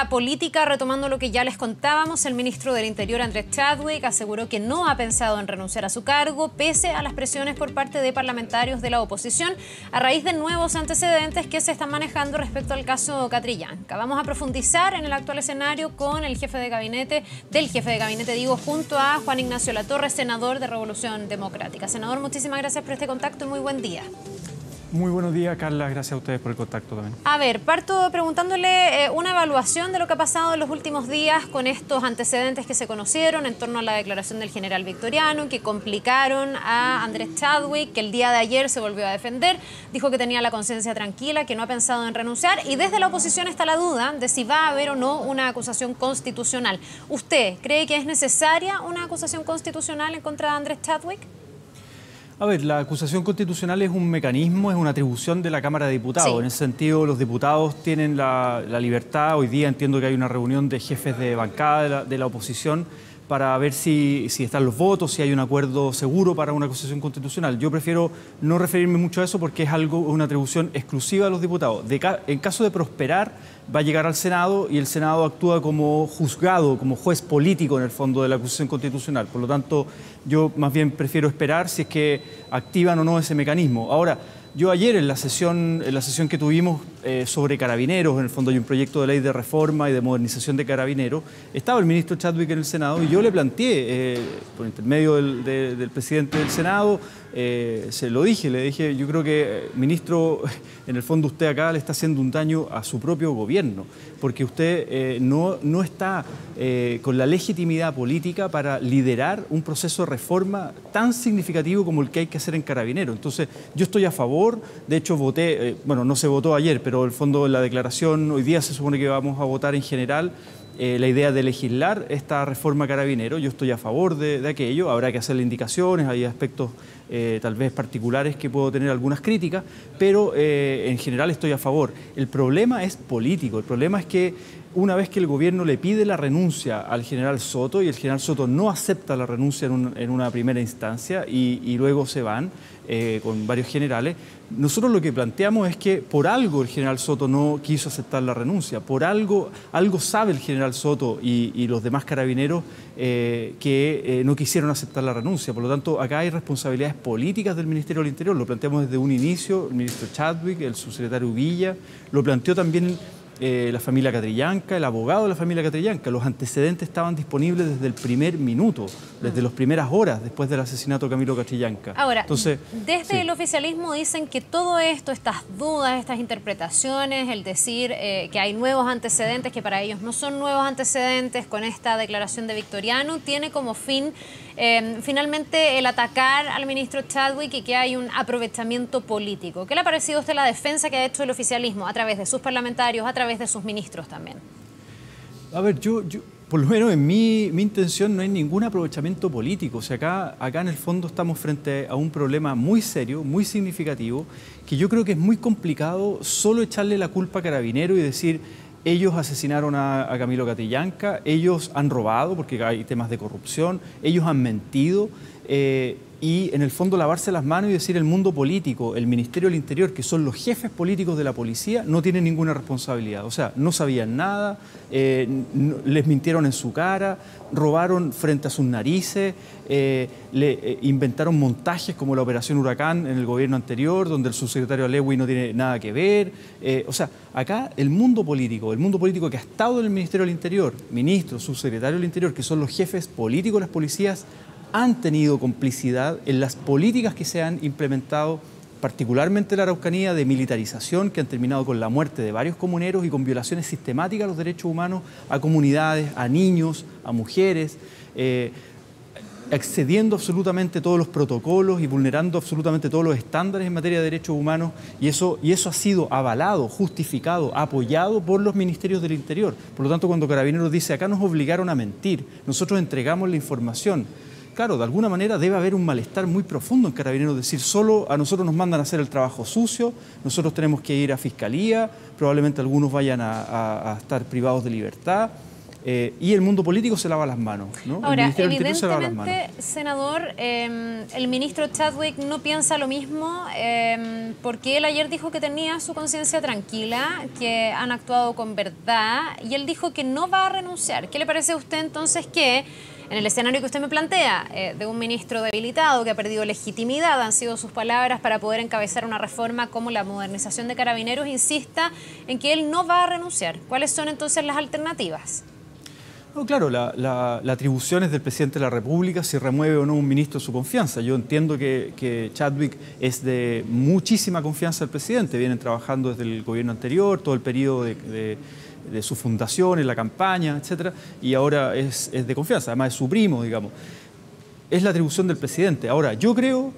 Política, retomando lo que ya les contábamos, el ministro del Interior, Andrés Chadwick, aseguró que no ha pensado en renunciar a su cargo, pese a las presiones por parte de parlamentarios de la oposición, a raíz de nuevos antecedentes que se están manejando respecto al caso Catrillanca. Vamos a profundizar en el actual escenario con el jefe de gabinete, junto a Juan Ignacio Latorre, senador de Revolución Democrática. Senador, muchísimas gracias por este contacto y muy buen día. Muy buenos días, Carla. Gracias a ustedes por el contacto también. A ver, parto preguntándole una evaluación de lo que ha pasado en los últimos días con estos antecedentes que se conocieron en torno a la declaración del general Victoriano, que complicaron a Andrés Chadwick, que el día de ayer se volvió a defender, dijo que tenía la conciencia tranquila, que no ha pensado en renunciar, y desde la oposición está la duda de si va a haber o no una acusación constitucional. ¿Usted cree que es necesaria una acusación constitucional en contra de Andrés Chadwick? A ver, la acusación constitucional es un mecanismo, es una atribución de la Cámara de Diputados. Sí. En ese sentido, los diputados tienen la libertad. Hoy día entiendo que hay una reunión de jefes de bancada de la oposición para ver si están los votos, si hay un acuerdo seguro para una acusación constitucional. Yo prefiero no referirme mucho a eso porque es una atribución exclusiva de los diputados. En caso de prosperar, va a llegar al Senado y el Senado actúa como juzgado, como juez político en el fondo de la acusación constitucional. Por lo tanto, yo más bien prefiero esperar si es que activan o no ese mecanismo. Ahora, yo ayer en la sesión que tuvimos sobre Carabineros, en el fondo hay un proyecto de ley de reforma y de modernización de Carabineros, estaba el ministro Chadwick en el Senado y yo le planteé, por intermedio del presidente del Senado, se lo dije, le dije, yo creo que, ministro, en el fondo usted acá le está haciendo un daño a su propio gobierno, porque usted no está con la legitimidad política para liderar un proceso de reforma tan significativo como el que hay que hacer en Carabineros. Entonces, yo estoy a favor, de hecho voté, bueno, no se votó ayer, pero en el fondo en la declaración, hoy día se supone que vamos a votar en general, la idea de legislar esta reforma Carabinero. Yo estoy a favor de aquello, habrá que hacerle indicaciones, hay aspectos tal vez particulares que puedo tener algunas críticas, pero en general estoy a favor. El problema es político, el problema es que una vez que el gobierno le pide la renuncia al general Soto y el general Soto no acepta la renuncia en una primera instancia y luego se van con varios generales, nosotros lo que planteamos es que por algo el general Soto no quiso aceptar la renuncia, por algo sabe el general Soto y los demás carabineros que no quisieron aceptar la renuncia. Por lo tanto, acá hay responsabilidades políticas del Ministerio del Interior, lo planteamos desde un inicio, el ministro Chadwick, el subsecretario Villa, lo planteó también la familia Catrillanca, el abogado de la familia Catrillanca. Los antecedentes estaban disponibles desde el primer minuto, desde las primeras horas después del asesinato de Camilo Catrillanca. Ahora, desde el oficialismo dicen que todo esto, estas dudas, estas interpretaciones, el decir que hay nuevos antecedentes, que para ellos no son nuevos antecedentes con esta declaración de Victoriano, tiene como fin finalmente el atacar al ministro Chadwick y que hay un aprovechamiento político. ¿Qué le ha parecido a usted la defensa que ha hecho el oficialismo a través de sus parlamentarios, a través de sus ministros también? A ver, yo por lo menos en mi intención no hay ningún aprovechamiento político. O sea, acá en el fondo estamos frente a un problema muy serio, muy significativo, que yo creo que es muy complicado solo echarle la culpa a Carabineros y decir ellos asesinaron a Camilo Catrillanca, ellos han robado porque hay temas de corrupción, ellos han mentido y en el fondo lavarse las manos y decir el mundo político, el Ministerio del Interior, que son los jefes políticos de la policía, no tienen ninguna responsabilidad. O sea, no sabían nada, les mintieron en su cara, robaron frente a sus narices, inventaron montajes como la Operación Huracán en el gobierno anterior, donde el subsecretario Alewi no tiene nada que ver. O sea, acá el mundo político que ha estado en el Ministerio del Interior, ministro, subsecretario del Interior, que son los jefes políticos de las policías, han tenido complicidad en las políticas que se han implementado, particularmente en la Araucanía, de militarización, que han terminado con la muerte de varios comuneros y con violaciones sistemáticas a los derechos humanos, a comunidades, a niños, a mujeres, excediendo absolutamente todos los protocolos y vulnerando absolutamente todos los estándares en materia de derechos humanos, y eso ha sido avalado, justificado, apoyado por los ministerios del Interior. Por lo tanto, cuando Carabineros dice, acá nos obligaron a mentir, nosotros entregamos la información, claro, de alguna manera debe haber un malestar muy profundo en Carabineros, decir, solo a nosotros nos mandan a hacer el trabajo sucio, nosotros tenemos que ir a Fiscalía, probablemente algunos vayan a estar privados de libertad. y el mundo político se lava las manos, ¿no? Ahora, evidentemente, senador, el ministro Chadwick no piensa lo mismo, porque él ayer dijo que tenía su conciencia tranquila, que han actuado con verdad, y él dijo que no va a renunciar. ¿Qué le parece a usted entonces que, en el escenario que usted me plantea, de un ministro debilitado que ha perdido legitimidad, han sido sus palabras para poder encabezar una reforma como la modernización de Carabineros, insista en que él no va a renunciar? ¿Cuáles son entonces las alternativas? No, claro, la atribución es del presidente de la República si remueve o no un ministro de su confianza. Yo entiendo que Chadwick es de muchísima confianza del presidente. Vienen trabajando desde el gobierno anterior, todo el periodo de su fundación, en la campaña, etcétera, y ahora es de confianza, además es su primo, digamos. Es la atribución del presidente. Ahora, yo creo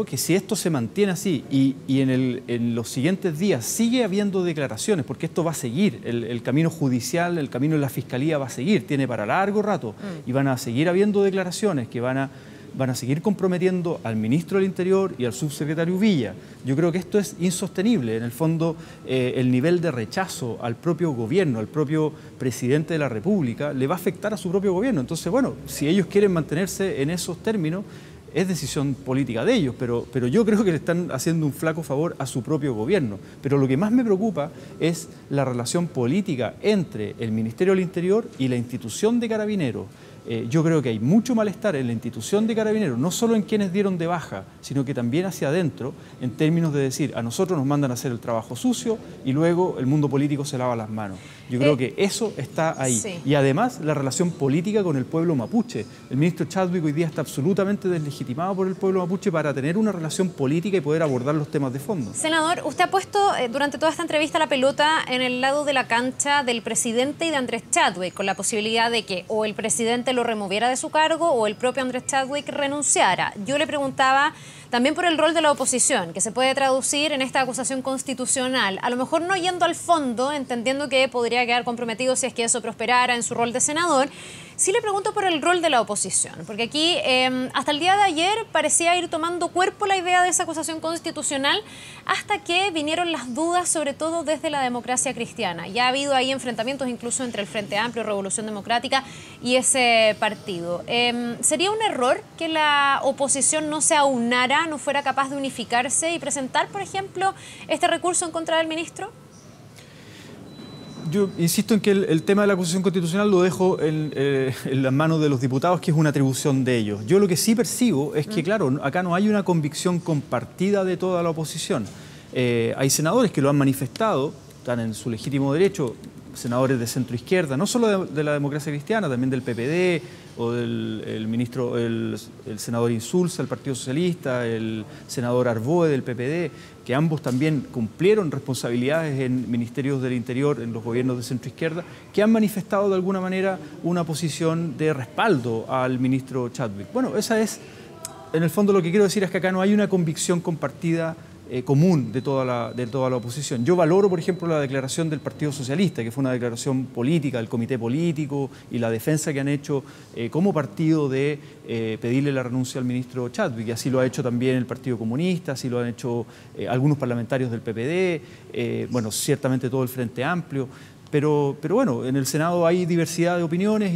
que si esto se mantiene así y en los siguientes días sigue habiendo declaraciones, porque esto va a seguir, el camino judicial, el camino de la fiscalía va a seguir, tiene para largo rato, y van a seguir habiendo declaraciones que van a seguir comprometiendo al ministro del Interior y al subsecretario Villa. Yo creo que esto es insostenible. En el fondo, el nivel de rechazo al propio gobierno, al propio presidente de la República, le va a afectar a su propio gobierno. Entonces, bueno, si ellos quieren mantenerse en esos términos, es decisión política de ellos, pero yo creo que le están haciendo un flaco favor a su propio gobierno. Pero lo que más me preocupa es la relación política entre el Ministerio del Interior y la institución de Carabineros. Yo creo que hay mucho malestar en la institución de Carabineros, no solo en quienes dieron de baja, sino que también hacia adentro, en términos de decir, a nosotros nos mandan a hacer el trabajo sucio y luego el mundo político se lava las manos. Yo creo que eso está ahí. Sí. Y además la relación política con el pueblo mapuche. El ministro Chadwick hoy día está absolutamente deslegitimado por el pueblo mapuche para tener una relación política y poder abordar los temas de fondo. Senador, usted ha puesto durante toda esta entrevista la pelota en el lado de la cancha del presidente y de Andrés Chadwick, con la posibilidad de que o el presidente lo removiera de su cargo o el propio Andrés Chadwick renunciara. Yo le preguntaba también por el rol de la oposición, que se puede traducir en esta acusación constitucional, a lo mejor no yendo al fondo, entendiendo que podría quedar comprometido si es que eso prosperara en su rol de senador. Sí le pregunto por el rol de la oposición, porque aquí hasta el día de ayer parecía ir tomando cuerpo la idea de esa acusación constitucional hasta que vinieron las dudas, sobre todo desde la democracia cristiana. Ya ha habido ahí enfrentamientos incluso entre el Frente Amplio, Revolución Democrática y ese partido. ¿Sería un error que la oposición no se aunara, no fuera capaz de unificarse y presentar, por ejemplo, este recurso en contra del ministro? Yo insisto en que el tema de la acusación constitucional lo dejo en las manos de los diputados, que es una atribución de ellos. Yo lo que sí percibo es que, claro, acá no hay una convicción compartida de toda la oposición. Hay senadores que lo han manifestado, están en su legítimo derecho, senadores de centro izquierda, no solo de la democracia cristiana, también del PPD, o el senador Insulza del Partido Socialista, el senador Arboe del PPD, que ambos también cumplieron responsabilidades en ministerios del Interior, en los gobiernos de centro izquierda, que han manifestado de alguna manera una posición de respaldo al ministro Chadwick. Bueno, esa es, en el fondo lo que quiero decir es que acá no hay una convicción compartida común de toda la oposición. Yo valoro, por ejemplo, la declaración del Partido Socialista, que fue una declaración política del comité político y la defensa que han hecho como partido de pedirle la renuncia al ministro Chadwick, y así lo ha hecho también el Partido Comunista, así lo han hecho algunos parlamentarios del PPD, bueno, ciertamente todo el Frente Amplio, pero bueno, en el Senado hay diversidad de opiniones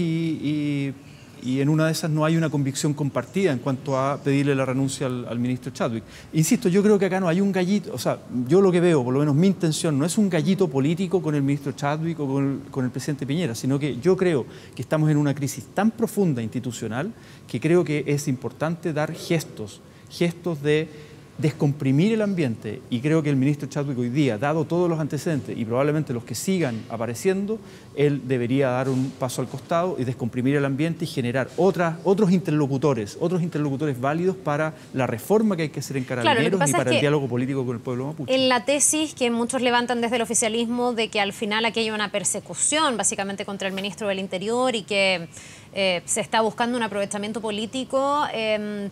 y en una de esas no hay una convicción compartida en cuanto a pedirle la renuncia al ministro Chadwick. Insisto, yo creo que acá no hay un gallito, o sea, yo lo que veo, por lo menos mi intención, no es un gallito político con el ministro Chadwick o con el presidente Piñera, sino que yo creo que estamos en una crisis tan profunda institucional que creo que es importante dar gestos de descomprimir el ambiente, y creo que el ministro Chadwick hoy día, dado todos los antecedentes y probablemente los que sigan apareciendo, él debería dar un paso al costado y descomprimir el ambiente y generar otros interlocutores válidos para la reforma que hay que hacer en Carabineros y para el diálogo político con el pueblo mapuche. En la tesis que muchos levantan desde el oficialismo de que al final aquí hay una persecución básicamente contra el ministro del Interior y que se está buscando un aprovechamiento político,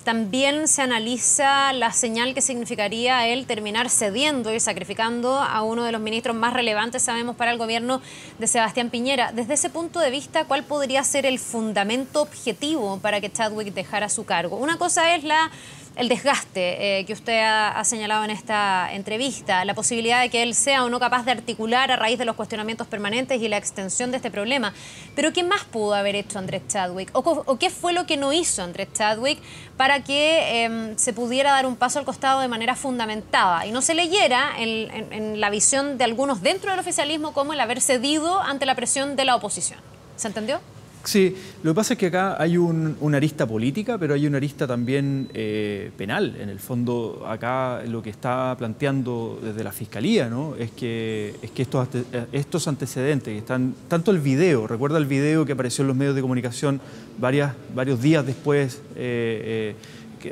también se analiza la señal que significaría él terminar cediendo y sacrificando a uno de los ministros más relevantes, sabemos, para el gobierno de Sebastián Piñera. Desde ese punto de vista, ¿cuál podría ser el fundamento objetivo para que Chadwick dejara su cargo? Una cosa es la el desgaste que usted ha señalado en esta entrevista, la posibilidad de que él sea o no capaz de articular a raíz de los cuestionamientos permanentes y la extensión de este problema. Pero ¿qué más pudo haber hecho Andrés Chadwick? ¿O qué fue lo que no hizo Andrés Chadwick para que se pudiera dar un paso al costado de manera fundamentada y no se leyera en la visión de algunos dentro del oficialismo como el haber cedido ante la presión de la oposición? ¿Se entendió? Sí, lo que pasa es que acá hay una arista política, pero hay una arista también penal. En el fondo, acá lo que está planteando desde la Fiscalía, ¿no? es que estos antecedentes, que están, tanto el video, recuerda el video que apareció en los medios de comunicación varios días después,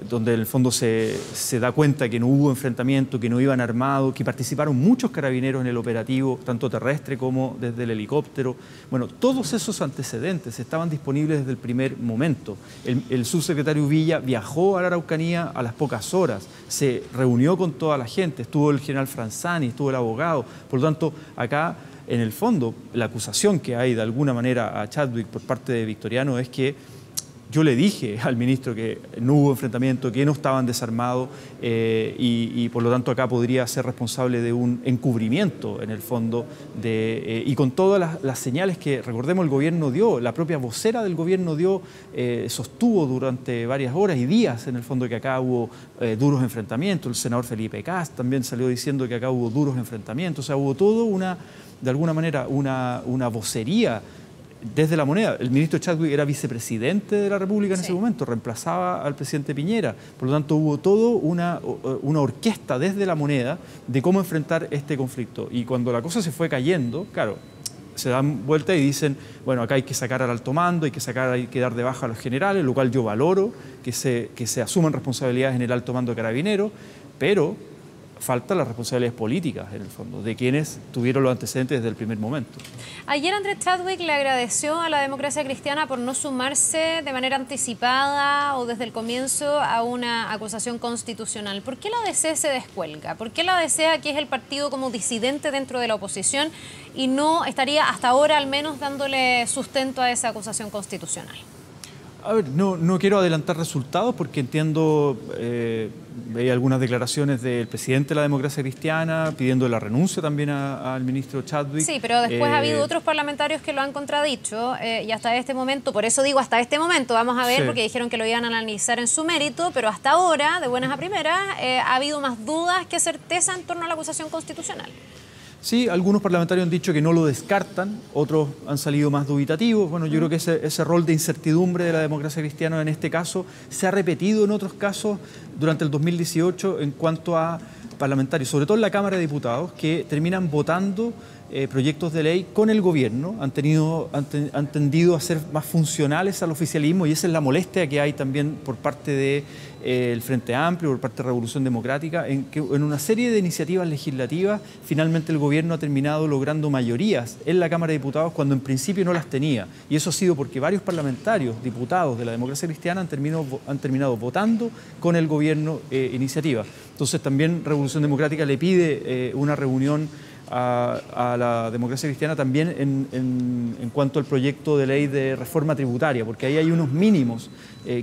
donde en el fondo se da cuenta que no hubo enfrentamiento, que no iban armados, que participaron muchos carabineros en el operativo, tanto terrestre como desde el helicóptero. Bueno, todos esos antecedentes estaban disponibles desde el primer momento. El subsecretario Villa viajó a la Araucanía a las pocas horas, se reunió con toda la gente, estuvo el general Franzani, estuvo el abogado. Por lo tanto, acá, en el fondo, la acusación que hay de alguna manera a Chadwick por parte de Victoriano es que yo le dije al ministro que no hubo enfrentamiento, que no estaban desarmados y por lo tanto acá podría ser responsable de un encubrimiento en el fondo y con todas las señales que, recordemos, el gobierno dio, la propia vocera del gobierno dio, sostuvo durante varias horas y días en el fondo que acá hubo duros enfrentamientos. El senador Felipe Kast también salió diciendo que acá hubo duros enfrentamientos. O sea, hubo todo de alguna manera una vocería desde la moneda. El ministro Chadwick era vicepresidente de la República en ese momento, reemplazaba al presidente Piñera. Por lo tanto, hubo toda una orquesta desde la moneda de cómo enfrentar este conflicto. Y cuando la cosa se fue cayendo, claro, se dan vuelta y dicen, bueno, acá hay que sacar al alto mando, hay que dar de baja a los generales, lo cual yo valoro, que se asuman responsabilidades en el alto mando de Carabineros, pero faltan las responsabilidades políticas, en el fondo, de quienes tuvieron los antecedentes desde el primer momento. Ayer Andrés Chadwick le agradeció a la Democracia Cristiana por no sumarse de manera anticipada o desde el comienzo a una acusación constitucional. ¿Por qué la ADC se descuelga? ¿Por qué la ADC, que es el partido como disidente dentro de la oposición, y no estaría hasta ahora al menos dándole sustento a esa acusación constitucional? A ver, no quiero adelantar resultados porque entiendo, veía algunas declaraciones del presidente de la Democracia Cristiana pidiendo la renuncia también al ministro Chadwick. Sí, pero después ha habido otros parlamentarios que lo han contradicho y hasta este momento, por eso digo hasta este momento, vamos a ver, porque dijeron que lo iban a analizar en su mérito, pero hasta ahora, de buenas a primeras, ha habido más dudas que certeza en torno a la acusación constitucional. Sí, algunos parlamentarios han dicho que no lo descartan, otros han salido más dubitativos. Bueno, yo creo que ese rol de incertidumbre de la Democracia Cristiana en este caso se ha repetido en otros casos durante el 2018 en cuanto a parlamentarios, sobre todo en la Cámara de Diputados, que terminan votando proyectos de ley con el gobierno, han tendido a ser más funcionales al oficialismo y esa es la molestia que hay también por parte del Frente Amplio, por parte de Revolución Democrática, en una serie de iniciativas legislativas finalmente el gobierno ha terminado logrando mayorías en la Cámara de Diputados cuando en principio no las tenía. Y eso ha sido porque varios parlamentarios, diputados de la Democracia Cristiana han terminado votando con el gobierno iniciativas. Entonces también Revolución Democrática le pide una reunión a la Democracia Cristiana también en cuanto al proyecto de ley de reforma tributaria, porque ahí hay unos mínimos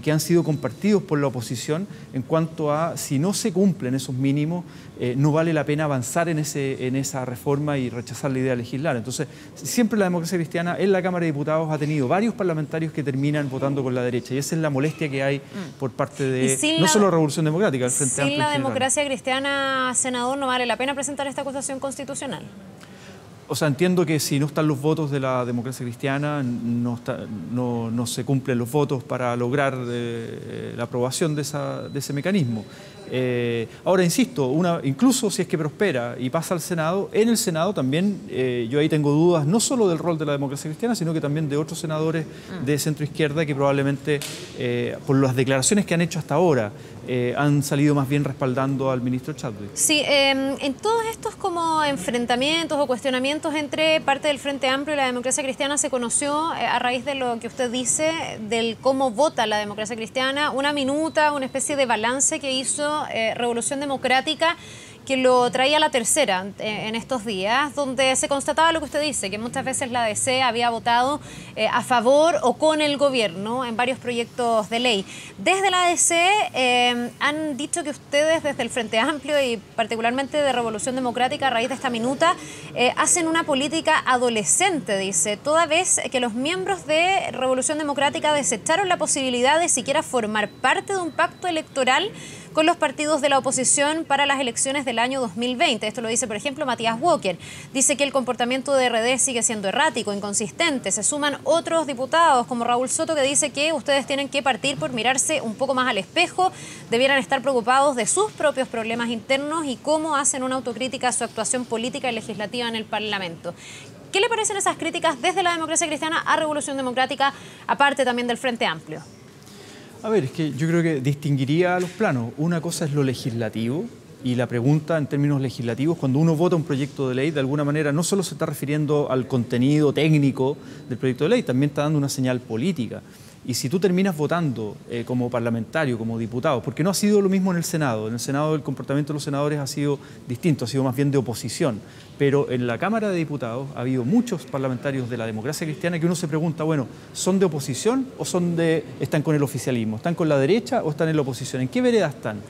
que han sido compartidos por la oposición en cuanto a si no se cumplen esos mínimos, no vale la pena avanzar en esa reforma y rechazar la idea de legislar. Entonces, siempre la Democracia Cristiana en la Cámara de Diputados ha tenido varios parlamentarios que terminan votando con la derecha y esa es la molestia que hay por parte de no solo la Revolución Democrática, el Frente Amplio en general. Sin la Democracia Cristiana, senador, ¿no vale la pena presentar esta acusación constitucional? O sea, entiendo que si no están los votos de la Democracia Cristiana, no se cumplen los votos para lograr la aprobación de ese mecanismo. Ahora, insisto, incluso si es que prospera y pasa al Senado, en el Senado también yo ahí tengo dudas no solo del rol de la Democracia Cristiana, sino que también de otros senadores de centro-izquierda que probablemente, por las declaraciones que han hecho hasta ahora, han salido más bien respaldando al ministro Chadwick. Sí, en todos estos como enfrentamientos o cuestionamientos entre parte del Frente Amplio y la Democracia Cristiana se conoció a raíz de lo que usted dice, del cómo vota la Democracia Cristiana, una minuta, una especie de balance que hizo Revolución Democrática que lo traía a la tercera en estos días, donde se constataba lo que usted dice, que muchas veces la DC había votado a favor o con el gobierno en varios proyectos de ley. Desde la DC han dicho que ustedes desde el Frente Amplio y particularmente de Revolución Democrática a raíz de esta minuta hacen una política adolescente, dice, toda vez que los miembros de Revolución Democrática desecharon la posibilidad de siquiera formar parte de un pacto electoral con los partidos de la oposición para las elecciones del año 2020. Esto lo dice, por ejemplo, Matías Walker. Dice que el comportamiento de RD sigue siendo errático, inconsistente. Se suman otros diputados como Raúl Soto, que dice que ustedes tienen que partir por mirarse un poco más al espejo, debieran estar preocupados de sus propios problemas internos y cómo hacen una autocrítica a su actuación política y legislativa en el Parlamento. ¿Qué le parecen esas críticas desde la Democracia Cristiana a Revolución Democrática, aparte también del Frente Amplio? A ver, es que yo creo que distinguiría los planos. Una cosa es lo legislativo y la pregunta en términos legislativos, cuando uno vota un proyecto de ley, de alguna manera no solo se está refiriendo al contenido técnico del proyecto de ley, también está dando una señal política. Y si tú terminas votando como parlamentario, como diputado, porque no ha sido lo mismo en el Senado el comportamiento de los senadores ha sido distinto, ha sido más bien de oposición, pero en la Cámara de Diputados ha habido muchos parlamentarios de la Democracia Cristiana que uno se pregunta, bueno, ¿son de oposición o están con el oficialismo? ¿Están con la derecha o están en la oposición? ¿En qué vereda están?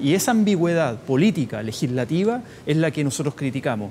Y esa ambigüedad política, legislativa, es la que nosotros criticamos.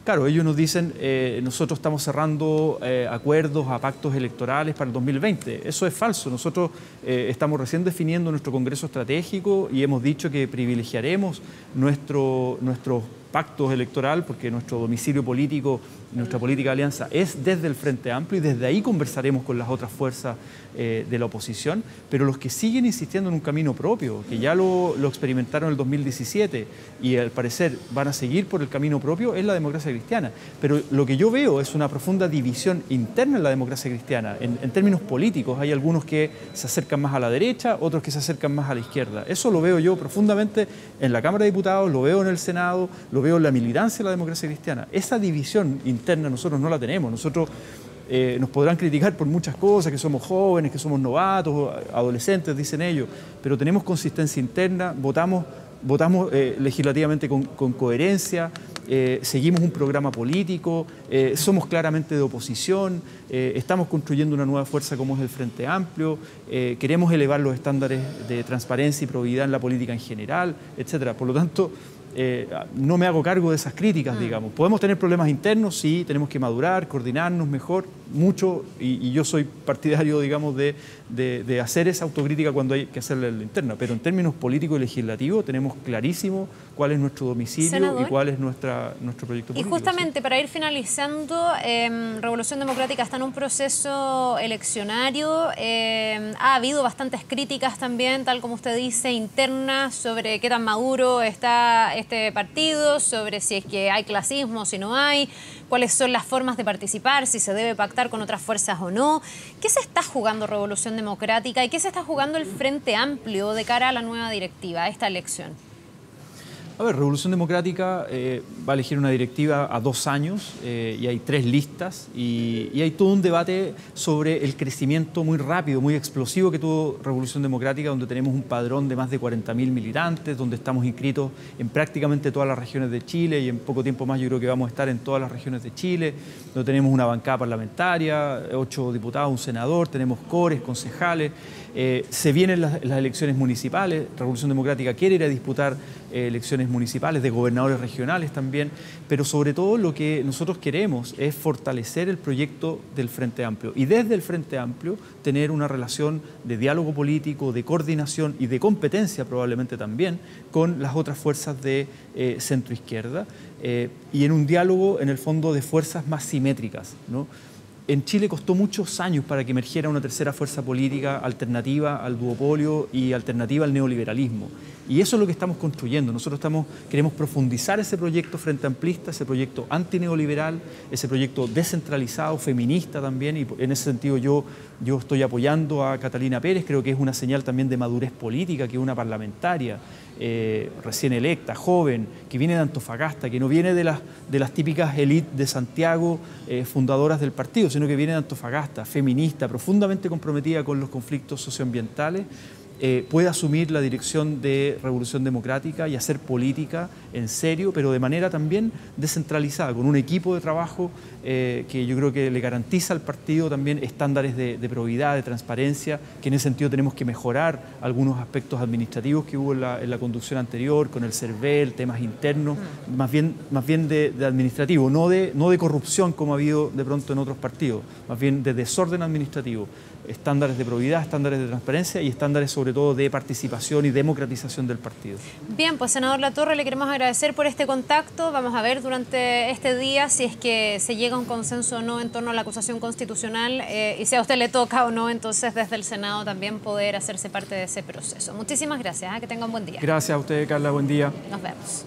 Claro, ellos nos dicen, nosotros estamos cerrando acuerdos a pactos electorales para el 2020. Eso es falso. Nosotros estamos recién definiendo nuestro Congreso Estratégico y hemos dicho que privilegiaremos nuestros pactos electorales porque nuestro domicilio político, nuestra política de alianza es desde el Frente Amplio y desde ahí conversaremos con las otras fuerzas de la oposición, pero los que siguen insistiendo en un camino propio, que ya lo experimentaron en el 2017 y al parecer van a seguir por el camino propio, es la Democracia Cristiana. Pero lo que yo veo es una profunda división interna en la Democracia Cristiana. En términos políticos hay algunos que se acercan más a la derecha, otros que se acercan más a la izquierda. Eso lo veo yo profundamente en la Cámara de Diputados, lo veo en el Senado, lo veo en la militancia de la Democracia Cristiana. Esa división interna nosotros no la tenemos. Nosotros nos podrán criticar por muchas cosas, que somos jóvenes, que somos novatos, adolescentes, dicen ellos, pero tenemos consistencia interna, votamos legislativamente con coherencia, seguimos un programa político, somos claramente de oposición, estamos construyendo una nueva fuerza como es el Frente Amplio, queremos elevar los estándares de transparencia y probidad en la política en general, etcétera. Por lo tanto, no me hago cargo de esas críticas, digamos. Podemos tener problemas internos, sí, tenemos que madurar, coordinarnos mejor, mucho, y yo soy partidario, digamos, de hacer esa autocrítica cuando hay que hacerla en la interna, pero en términos políticos y legislativos tenemos clarísimo cuál es nuestro domicilio, senador, y cuál es nuestro proyecto político. Y justamente, ¿sí? Para ir finalizando, Revolución Democrática está en un proceso eleccionario, ha habido bastantes críticas también, tal como usted dice, internas, sobre qué tan maduro está este partido, sobre si es que hay clasismo, si no hay, cuáles son las formas de participar, si se debe pactar con otras fuerzas o no. ¿Qué se está jugando Revolución Democrática y qué se está jugando el Frente Amplio de cara a la nueva directiva, a esta elección? A ver, Revolución Democrática va a elegir una directiva a 2 años y hay 3 listas y hay todo un debate sobre el crecimiento muy rápido, muy explosivo que tuvo Revolución Democrática, donde tenemos un padrón de más de 40.000 militantes, donde estamos inscritos en prácticamente todas las regiones de Chile y en poco tiempo más yo creo que vamos a estar en todas las regiones de Chile, donde tenemos una bancada parlamentaria, 8 diputados, un senador, tenemos cores, concejales, se vienen las elecciones municipales, Revolución Democrática quiere ir a disputar elecciones municipales, de gobernadores regionales también, pero sobre todo lo que nosotros queremos es fortalecer el proyecto del Frente Amplio y desde el Frente Amplio tener una relación de diálogo político, de coordinación y de competencia probablemente también con las otras fuerzas de centroizquierda y en un diálogo en el fondo de fuerzas más simétricas, ¿no? En Chile costó muchos años para que emergiera una tercera fuerza política alternativa al duopolio y alternativa al neoliberalismo. Y eso es lo que estamos construyendo. Nosotros queremos profundizar ese proyecto frente amplista, ese proyecto antineoliberal, ese proyecto descentralizado, feminista también. Y en ese sentido yo estoy apoyando a Catalina Pérez. Creo que es una señal también de madurez política que una parlamentaria recién electa, joven, que viene de Antofagasta, que no viene de las típicas élites de Santiago fundadoras del partido, sino que viene de Antofagasta, feminista, profundamente comprometida con los conflictos socioambientales, puede asumir la dirección de Revolución Democrática y hacer política en serio, pero de manera también descentralizada, con un equipo de trabajo que yo creo que le garantiza al partido también estándares de probidad, de transparencia, que en ese sentido tenemos que mejorar algunos aspectos administrativos que hubo en la conducción anterior, con el CERVEL, temas internos, más bien de administrativo, no de corrupción como ha habido de pronto en otros partidos, más bien de desorden administrativo. Estándares de probidad, estándares de transparencia y estándares sobre todo de participación y democratización del partido. Bien, pues senador Latorre, le queremos agradecer por este contacto. Vamos a ver durante este día si es que se llega a un consenso o no en torno a la acusación constitucional y si a usted le toca o no, entonces desde el Senado también poder hacerse parte de ese proceso. Muchísimas gracias, que tenga un buen día. Gracias a usted, Carla, buen día. Nos vemos.